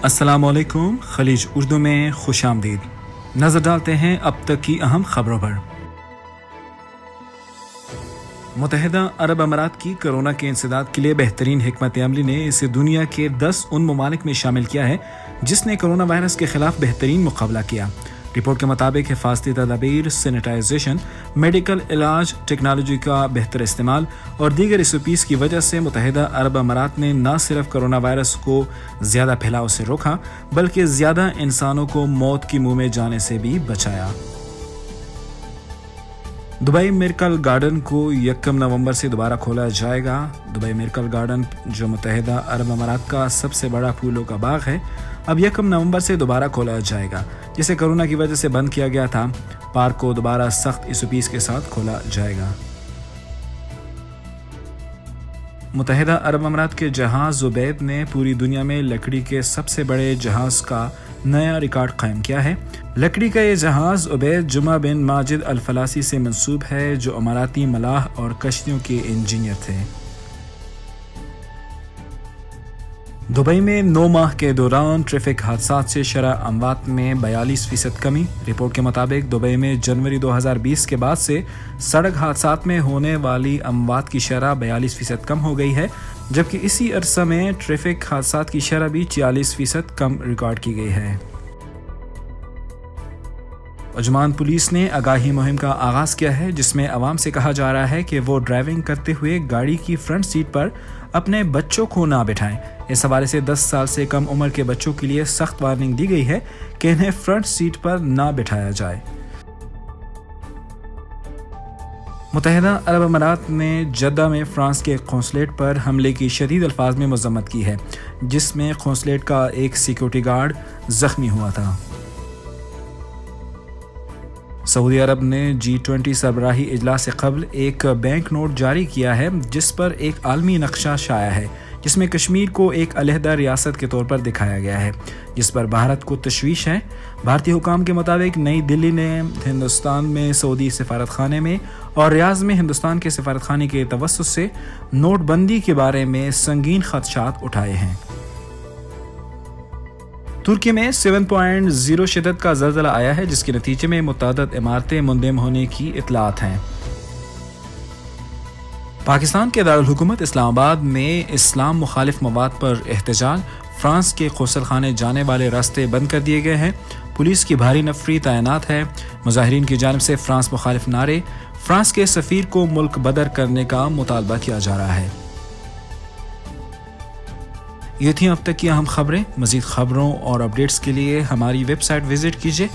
अस्सलाम वालेकुम। खलीज उर्दू में खुश आमदीद। नज़र डालते हैं अब तक की अहम खबरों पर। मुत्तहिदा अरब अमारात की कोरोना के इंसदाद के लिए बेहतरीन हिकमत अमली ने इसे दुनिया के 10 उन ममालिक में शामिल किया है जिसने कोरोना वायरस के खिलाफ बेहतरीन मुकाबला किया। रिपोर्ट के मुताबिक हिफाजती तदाबीर, सैनिटाइजेशन, मेडिकल इलाज, टेक्नोलॉजी का बेहतर इस्तेमाल और दीगर SOPs की वजह से मुत्तहिदा अरब अमारात ने न सिर्फ कोरोना वायरस को ज़्यादा फैलाव से रोका बल्कि ज़्यादा इंसानों को मौत की मुंह में जाने से भी बचाया। दुबई मिरेकल गार्डन को 1 नवंबर से दोबारा खोला जाएगा। दुबई मिरेकल गार्डन, जो मुत्तहिदा अरब अमारात का सबसे बड़ा फूलों का बाग है, अब 1 नवंबर से दोबारा खोला जाएगा, जिसे कोरोना की वजह से बंद किया गया था। पार्क को दोबारा सख्त SOPs के साथ खोला जाएगा। मुत्तहिदा अरब अमारात के जहाज़ ज़ुबैद ने पूरी दुनिया में लकड़ी के सबसे बड़े जहाज़ का नया रिकॉर्ड कायम किया है। लकड़ी का ये जहाज़ उबैद जुमा बिन माजिद अल फलासी से मंसूब है, जो अमाराती मलाह और कश्तियों के इंजीनियर थे। दुबई में 9 माह के दौरान ट्रैफिक हादसात से शरह अमवात में 42% कमी। रिपोर्ट के मुताबिक दुबई में जनवरी 2020 के बाद से सड़क हादसात में होने वाली अमवात की शरह 42% कम हो गई है, जबकि इसी अरसा में ट्रैफिक हादसात की शरह भी 46% कम रिकॉर्ड की गई है। उजमान पुलिस ने आगाही मुहिम का आगाज़ किया है, जिसमें अवाम से कहा जा रहा है कि वो ड्राइविंग करते हुए गाड़ी की फ्रंट सीट पर अपने बच्चों को ना बिठाएं। इस हवाले से 10 साल से कम उम्र के बच्चों के लिए सख्त वार्निंग दी गई है कि इन्हें फ्रंट सीट पर ना बिठाया जाए। मुत्तहिदा अरब अमारात ने जद्दा में फ्रांस के कौंसलेट पर हमले की शदीद अल्फाज में मज़म्मत की है, जिसमें कौंसलेट का एक सिक्योरिटी गार्ड जख्मी हुआ था। सऊदी अरब ने G20 सरबराही इजलास से कबल एक बैंक नोट जारी किया है, जिस पर एक आलमी नक्शा शाया है, जिसमें कश्मीर को एक अलहदा रियासत के तौर पर दिखाया गया है, जिस पर भारत को तशवीश है। भारतीय हुकाम के मुताबिक नई दिल्ली ने हिंदुस्तान में सऊदी सफारत खाने में और रियाज में हिंदुस्तान के सफारत खाने के तवस्सुत से नोटबंदी के बारे में संगीन खदशात उठाए हैं। तुर्की में 7.0 शिद्दत का ज़लज़ला आया है, जिसके नतीजे में मुतअद्दिद इमारतें मुंहदम होने की इत्तलात हैं। पाकिस्तान के दारुल हुकूमत इस्लामाबाद में इस्लाम मुखालिफ मवाद पर एहतजाज। फ्रांस के गौसल खाने जाने वाले रास्ते बंद कर दिए गए हैं। पुलिस की भारी नफरी तैनात है। मुजाहिरीन की जानिब से फ्रांस मुखालिफ नारे। फ्रांस के सफ़ीर को मुल्क बदर करने का मुतालबा किया जा रहा है। ये थी अब तक की अहम खबरें। मज़ीद खबरों और अपडेट्स के लिए हमारी वेबसाइट विजिट कीजिए।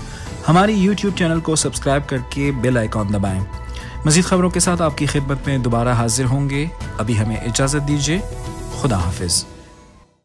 हमारी YouTube चैनल को सब्सक्राइब करके बेल आइकॉन दबाएं। मज़ीद खबरों के साथ आपकी खिदमत में दोबारा हाजिर होंगे। अभी हमें इजाज़त दीजिए। खुदा हाफिज़।